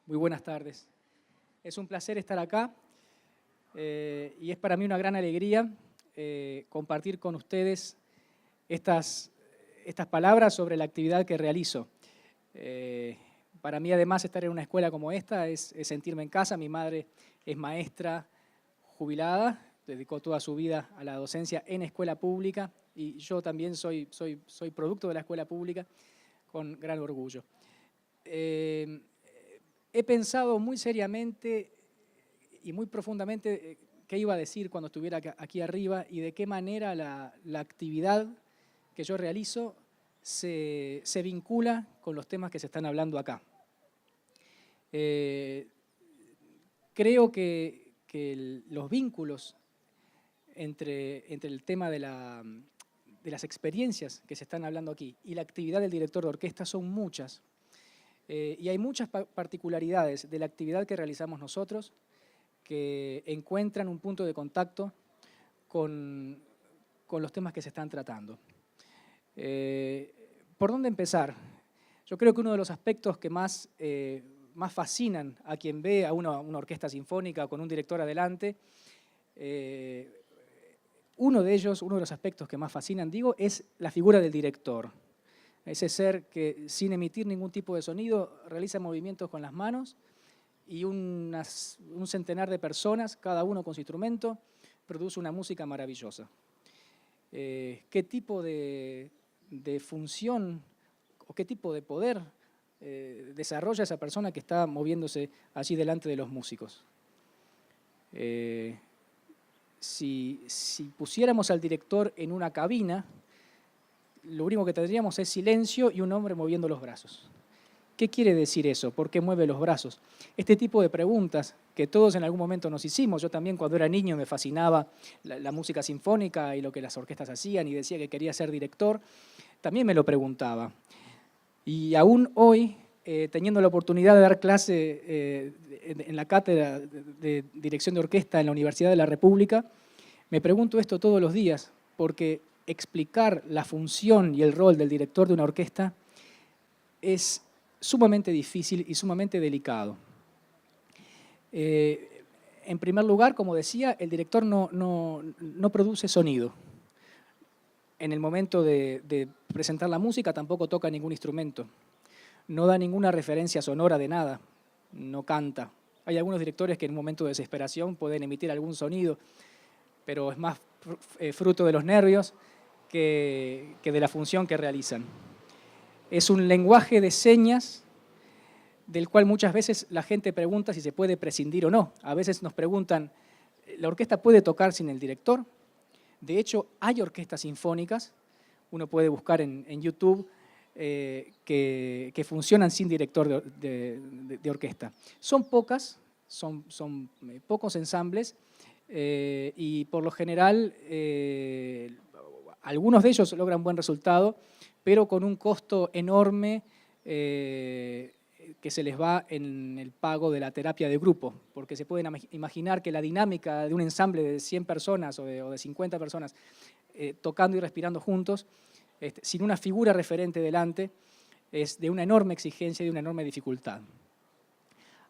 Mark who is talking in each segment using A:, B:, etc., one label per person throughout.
A: Muy buenas tardes. Es un placer estar acá y es para mí una gran alegría compartir con ustedes estas palabras sobre la actividad que realizo. Para mí, además, estar en una escuela como esta es sentirme en casa. Mi madre es maestra jubilada, dedicó toda su vida a la docencia en escuela pública y yo también soy producto de la escuela pública con gran orgullo. He pensado muy seriamente y muy profundamente qué iba a decir cuando estuviera aquí arriba y de qué manera la actividad que yo realizo se vincula con los temas que se están hablando acá. Creo que los vínculos entre el tema de las experiencias que se están hablando aquí y la actividad del director de orquesta son muchas. Y hay muchas particularidades de la actividad que realizamos nosotros que encuentran un punto de contacto con los temas que se están tratando. ¿Por dónde empezar? Yo creo que uno de los aspectos que más fascinan a quien ve a una orquesta sinfónica con un director adelante, uno de los aspectos que más fascinan, digo, es la figura del director. Ese ser que sin emitir ningún tipo de sonido realiza movimientos con las manos y un centenar de personas, cada uno con su instrumento, produce una música maravillosa. ¿Qué tipo de función o qué tipo de poder desarrolla esa persona que está moviéndose allí delante de los músicos? Si pusiéramos al director en una cabina, lo único que tendríamos es silencio y un hombre moviendo los brazos. ¿Qué quiere decir eso? ¿Por qué mueve los brazos? Este tipo de preguntas que todos en algún momento nos hicimos. Yo también cuando era niño me fascinaba la música sinfónica y lo que las orquestas hacían y decía que quería ser director. También me lo preguntaba. Y aún hoy, teniendo la oportunidad de dar clase en la cátedra de dirección de orquesta en la Universidad de la República, me pregunto esto todos los días, porque explicar la función y el rol del director de una orquesta es sumamente difícil y sumamente delicado. En primer lugar, como decía, el director no produce sonido. En el momento de presentar la música tampoco toca ningún instrumento. No da ninguna referencia sonora de nada. No canta. Hay algunos directores que en un momento de desesperación pueden emitir algún sonido, pero es más fruto de los nervios que de la función que realizan. Es un lenguaje de señas del cual muchas veces la gente pregunta si se puede prescindir o no. A veces nos preguntan, ¿la orquesta puede tocar sin el director? De hecho, hay orquestas sinfónicas, uno puede buscar en YouTube, que funcionan sin director de orquesta. Son pocas, son pocos ensambles y por lo general algunos de ellos logran buen resultado, pero con un costo enorme que se les va en el pago de la terapia de grupo, porque se pueden imaginar que la dinámica de un ensamble de 100 personas o de 50 personas tocando y respirando juntos, sin una figura referente delante, es de una enorme exigencia y de una enorme dificultad.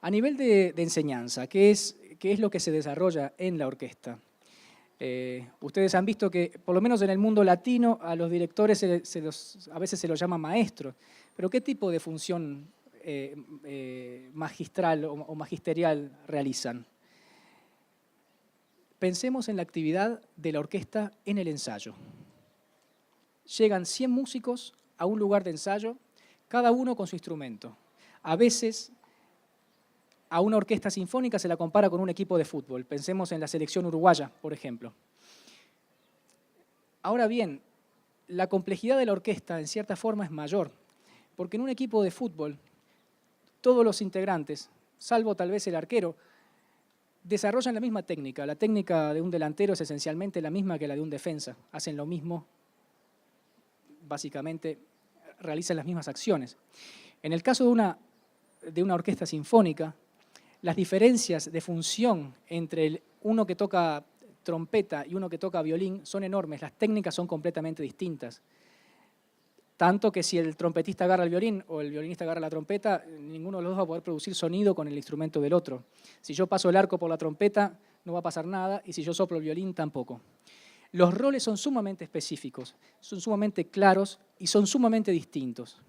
A: A nivel de enseñanza, ¿qué es lo que se desarrolla en la orquesta? Ustedes han visto que, por lo menos en el mundo latino, a los directores a veces se los llama maestros, pero ¿qué tipo de función magistral o magisterial realizan? Pensemos en la actividad de la orquesta en el ensayo. Llegan 100 músicos a un lugar de ensayo, cada uno con su instrumento. A veces a una orquesta sinfónica se la compara con un equipo de fútbol. Pensemos en la selección uruguaya, por ejemplo. Ahora bien, la complejidad de la orquesta en cierta forma es mayor, porque en un equipo de fútbol todos los integrantes, salvo tal vez el arquero, desarrollan la misma técnica. La técnica de un delantero es esencialmente la misma que la de un defensa. Hacen lo mismo, básicamente realizan las mismas acciones. En el caso de una orquesta sinfónica, las diferencias de función entre uno que toca trompeta y uno que toca violín son enormes. Las técnicas son completamente distintas. Tanto que si el trompetista agarra el violín o el violinista agarra la trompeta, ninguno de los dos va a poder producir sonido con el instrumento del otro. Si yo paso el arco por la trompeta, no va a pasar nada, y si yo soplo el violín, tampoco. Los roles son sumamente específicos, son sumamente claros y son sumamente distintos.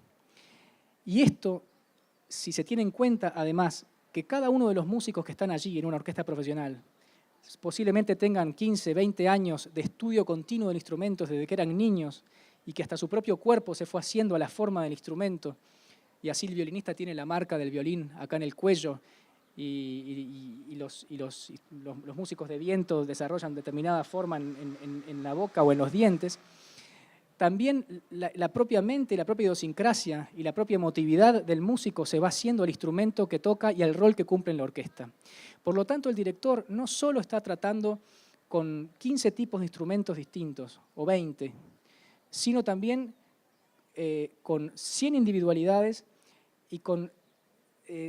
A: Y esto, si se tiene en cuenta, además, que cada uno de los músicos que están allí en una orquesta profesional posiblemente tengan 15, 20 años de estudio continuo del instrumento desde que eran niños, y que hasta su propio cuerpo se fue haciendo a la forma del instrumento, y así el violinista tiene la marca del violín acá en el cuello, y los músicos de viento desarrollan determinada forma en la boca o en los dientes. También la propia mente, la propia idiosincrasia y la propia emotividad del músico se va haciendo al instrumento que toca y al rol que cumple en la orquesta. Por lo tanto, el director no solo está tratando con 15 tipos de instrumentos distintos, o 20, sino también con 100 individualidades y con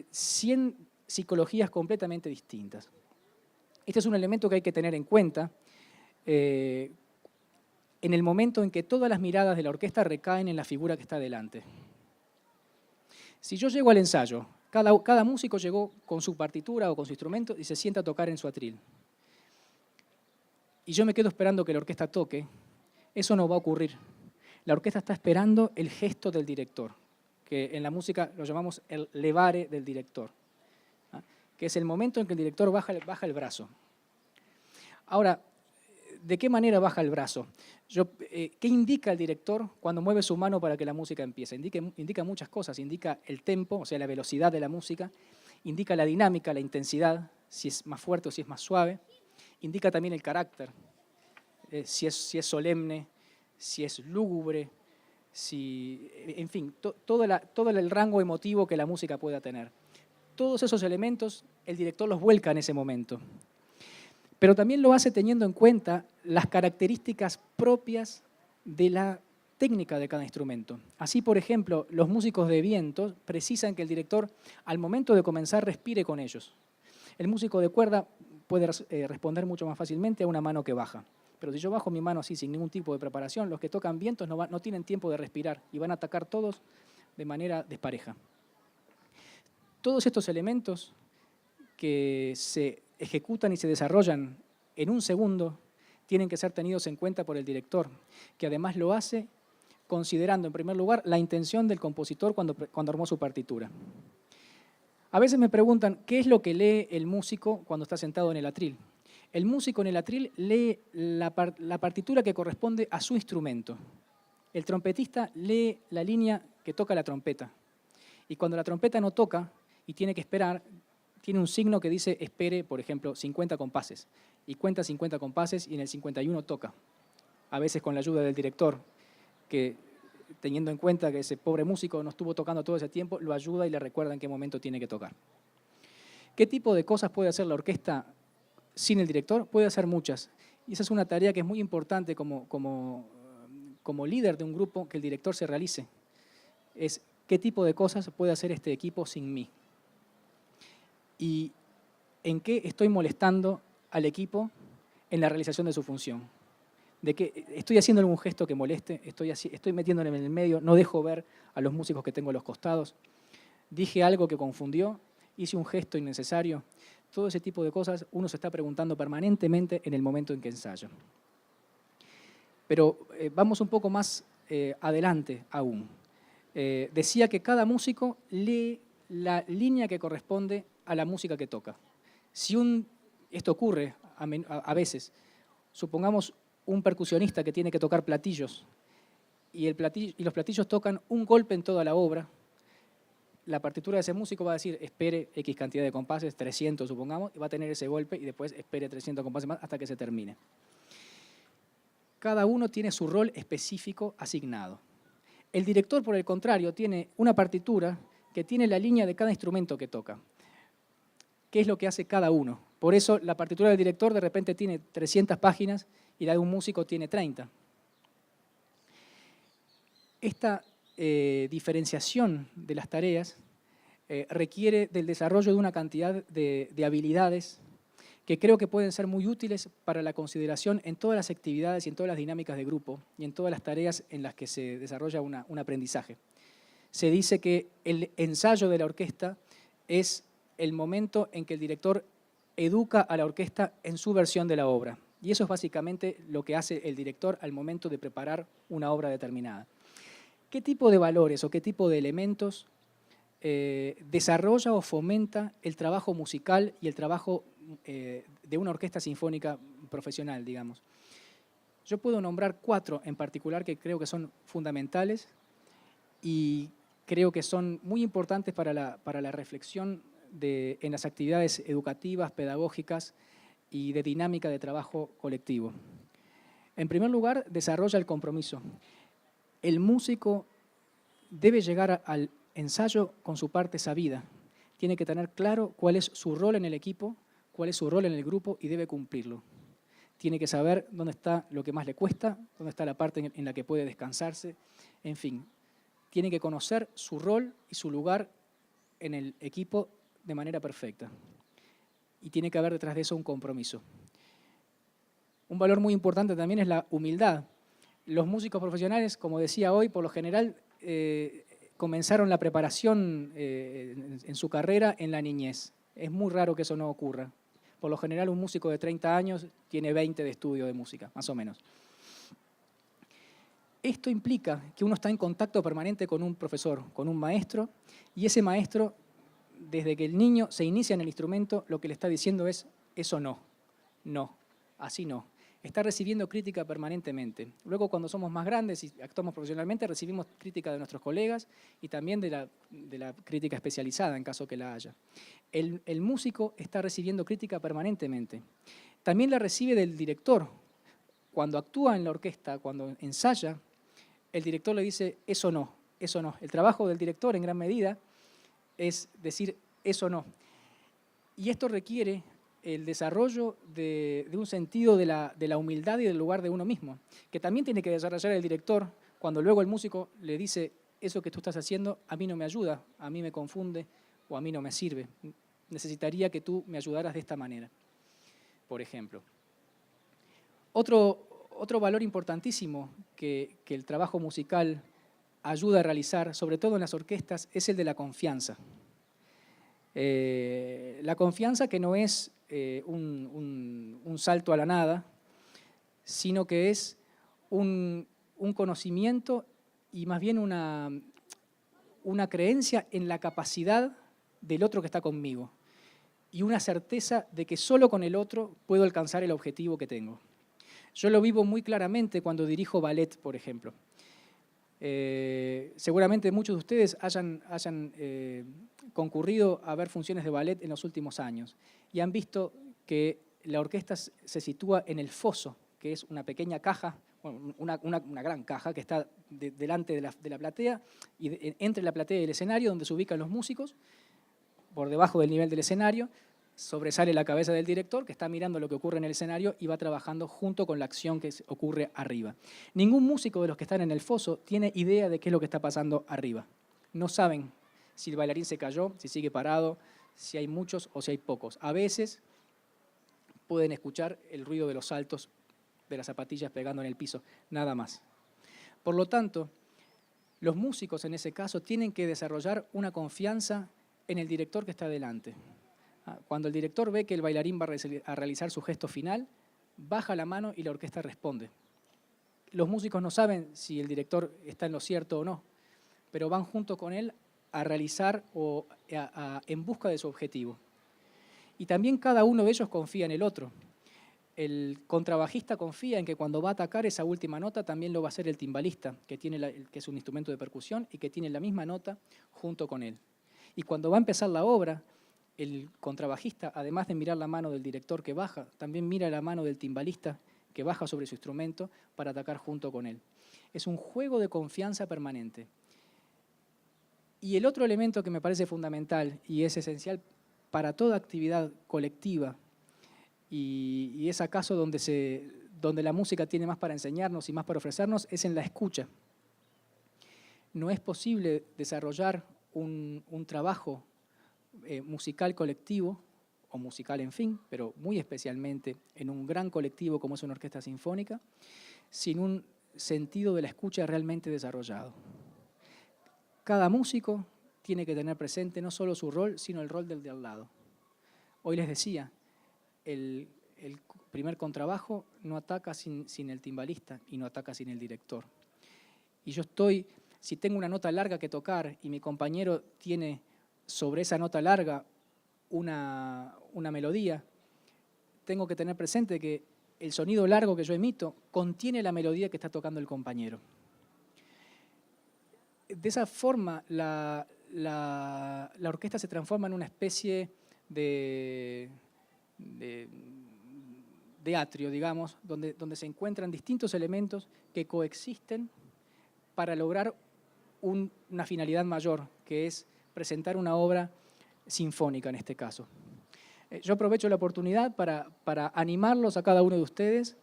A: 100 psicologías completamente distintas. Este es un elemento que hay que tener en cuenta en el momento en que todas las miradas de la orquesta recaen en la figura que está delante. Si yo llego al ensayo, cada músico llegó con su partitura o con su instrumento y se sienta a tocar en su atril, y yo me quedo esperando que la orquesta toque, eso no va a ocurrir. La orquesta está esperando el gesto del director, que en la música lo llamamos el levare del director, ¿ah? Que es el momento en que el director baja el brazo. Ahora, ¿de qué manera baja el brazo? ¿Qué indica el director cuando mueve su mano para que la música empiece? Indica muchas cosas, indica el tempo, o sea, la velocidad de la música, indica la dinámica, la intensidad, si es más fuerte o si es más suave, indica también el carácter, si es solemne, si es lúgubre, en fin, todo el rango emotivo que la música pueda tener. Todos esos elementos el director los vuelca en ese momento. Pero también lo hace teniendo en cuenta las características propias de la técnica de cada instrumento. Así, por ejemplo, los músicos de viento precisan que el director, al momento de comenzar, respire con ellos. El músico de cuerda puede responder mucho más fácilmente a una mano que baja. Pero si yo bajo mi mano así, sin ningún tipo de preparación, los que tocan vientos no tienen tiempo de respirar y van a atacar todos de manera despareja. Todos estos elementos que se ejecutan y se desarrollan en un segundo tienen que ser tenidos en cuenta por el director, que además lo hace considerando, en primer lugar, la intención del compositor cuando armó su partitura. A veces me preguntan, ¿qué es lo que lee el músico cuando está sentado en el atril? El músico en el atril lee la partitura que corresponde a su instrumento. El trompetista lee la línea que toca la trompeta. Y cuando la trompeta no toca y tiene que esperar, tiene un signo que dice espere, por ejemplo, 50 compases. Y cuenta 50 compases y en el 51 toca. A veces con la ayuda del director, que teniendo en cuenta que ese pobre músico no estuvo tocando todo ese tiempo, lo ayuda y le recuerda en qué momento tiene que tocar. ¿Qué tipo de cosas puede hacer la orquesta sin el director? Puede hacer muchas. Y esa es una tarea que es muy importante como líder de un grupo que el director se realice. Es qué tipo de cosas puede hacer este equipo sin mí. Y en qué estoy molestando al equipo en la realización de su función. De que estoy haciendo algún gesto que moleste, estoy metiéndome en el medio, no dejo ver a los músicos que tengo a los costados, dije algo que confundió, hice un gesto innecesario. Todo ese tipo de cosas uno se está preguntando permanentemente en el momento en que ensaya. Pero vamos un poco más adelante aún. Decía que cada músico lee la línea que corresponde a la música que toca. Si esto ocurre a veces, supongamos un percusionista que tiene que tocar platillos y los platillos tocan un golpe en toda la obra, la partitura de ese músico va a decir espere X cantidad de compases, 300 supongamos, y va a tener ese golpe y después espere 300 compases más hasta que se termine. Cada uno tiene su rol específico asignado. El director, por el contrario, tiene una partitura que tiene la línea de cada instrumento que toca. ¿Qué es lo que hace cada uno? Por eso la partitura del director de repente tiene 300 páginas y la de un músico tiene 30. Esta diferenciación de las tareas requiere del desarrollo de una cantidad de habilidades que creo que pueden ser muy útiles para la consideración en todas las actividades y en todas las dinámicas de grupo y en todas las tareas en las que se desarrolla un aprendizaje. Se dice que el ensayo de la orquesta es el momento en que el director educa a la orquesta en su versión de la obra. Y eso es básicamente lo que hace el director al momento de preparar una obra determinada. ¿Qué tipo de valores o qué tipo de elementos desarrolla o fomenta el trabajo musical y el trabajo de una orquesta sinfónica profesional, digamos? Yo puedo nombrar 4 en particular que creo que son fundamentales y creo que son muy importantes para la reflexión en las actividades educativas, pedagógicas y de dinámica de trabajo colectivo. En primer lugar, desarrolla el compromiso. El músico debe llegar al ensayo con su parte sabida. Tiene que tener claro cuál es su rol en el equipo, cuál es su rol en el grupo y debe cumplirlo. Tiene que saber dónde está lo que más le cuesta, dónde está la parte en la que puede descansarse, en fin. Tiene que conocer su rol y su lugar en el equipo de manera perfecta. Y tiene que haber detrás de eso un compromiso. Un valor muy importante también es la humildad. Los músicos profesionales, como decía hoy, por lo general comenzaron la preparación en su carrera en la niñez. Es muy raro que eso no ocurra. Por lo general un músico de 30 años tiene 20 de estudio de música, más o menos. Esto implica que uno está en contacto permanente con un profesor, con un maestro, y ese maestro, desde que el niño se inicia en el instrumento, lo que le está diciendo es, eso no, no, así no. Está recibiendo crítica permanentemente. Luego, cuando somos más grandes y actuamos profesionalmente, recibimos crítica de nuestros colegas y también de la crítica especializada, en caso que la haya. El músico está recibiendo crítica permanentemente. También la recibe del director. Cuando actúa en la orquesta, cuando ensaya, el director le dice, eso no, eso no. El trabajo del director, en gran medida, es decir, eso no. Y esto requiere el desarrollo de un sentido de la humildad y del lugar de uno mismo, que también tiene que desarrollar el director cuando luego el músico le dice, eso que tú estás haciendo a mí no me ayuda, a mí me confunde o a mí no me sirve. Necesitaría que tú me ayudaras de esta manera, por ejemplo. Otro valor importantísimo que el trabajo musical ayuda a realizar, sobre todo en las orquestas, es el de la confianza. La confianza que no es un salto a la nada, sino que es un conocimiento y más bien una creencia en la capacidad del otro que está conmigo y una certeza de que solo con el otro puedo alcanzar el objetivo que tengo. Yo lo vivo muy claramente cuando dirijo ballet, por ejemplo. Seguramente muchos de ustedes hayan concurrido a ver funciones de ballet en los últimos años y han visto que la orquesta se sitúa en el foso, que es una pequeña caja, bueno, una gran caja que está delante de la platea y entre la platea y el escenario donde se ubican los músicos, por debajo del nivel del escenario, sobresale la cabeza del director que está mirando lo que ocurre en el escenario y va trabajando junto con la acción que ocurre arriba. Ningún músico de los que están en el foso tiene idea de qué es lo que está pasando arriba. No saben si el bailarín se cayó, si sigue parado, si hay muchos o si hay pocos. A veces pueden escuchar el ruido de los saltos de las zapatillas pegando en el piso, nada más. Por lo tanto, los músicos en ese caso tienen que desarrollar una confianza en el director que está delante. Cuando el director ve que el bailarín va a realizar su gesto final, baja la mano y la orquesta responde. Los músicos no saben si el director está en lo cierto o no, pero van junto con él a realizar o en busca de su objetivo. Y también cada uno de ellos confía en el otro. El contrabajista confía en que cuando va a atacar esa última nota también lo va a hacer el timbalista, que es un instrumento de percusión y que tiene la misma nota junto con él. Y cuando va a empezar la obra, el contrabajista, además de mirar la mano del director que baja, también mira la mano del timbalista que baja sobre su instrumento para atacar junto con él. Es un juego de confianza permanente. Y el otro elemento que me parece fundamental y es esencial para toda actividad colectiva, y es acaso donde la música tiene más para enseñarnos y más para ofrecernos, es en la escucha. No es posible desarrollar un trabajo musical colectivo o musical, en fin, pero muy especialmente en un gran colectivo como es una orquesta sinfónica, sin un sentido de la escucha realmente desarrollado. Cada músico tiene que tener presente no solo su rol, sino el rol del de al lado. Hoy les decía, el primer contrabajo no ataca sin el timbalista y no ataca sin el director. Y yo si tengo una nota larga que tocar y mi compañero tiene sobre esa nota larga una melodía, tengo que tener presente que el sonido largo que yo emito contiene la melodía que está tocando el compañero. De esa forma, la orquesta se transforma en una especie de atrio, digamos, donde se encuentran distintos elementos que coexisten para lograr una finalidad mayor, que es presentar una obra sinfónica en este caso. Yo aprovecho la oportunidad para animarlos a cada uno de ustedes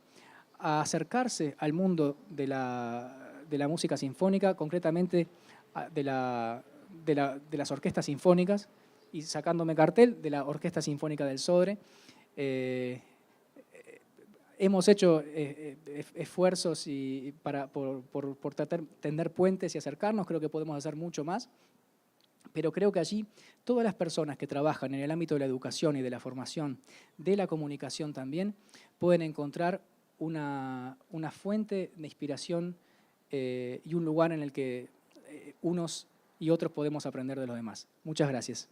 A: a acercarse al mundo de la música sinfónica, concretamente de las orquestas sinfónicas, y sacándome cartel de la Orquesta Sinfónica del Sodre. Hemos hecho esfuerzos por tratar de tender puentes y acercarnos, creo que podemos hacer mucho más, pero creo que allí todas las personas que trabajan en el ámbito de la educación y de la formación, de la comunicación también, pueden encontrar una fuente de inspiración y un lugar en el que unos y otros podemos aprender de los demás. Muchas gracias.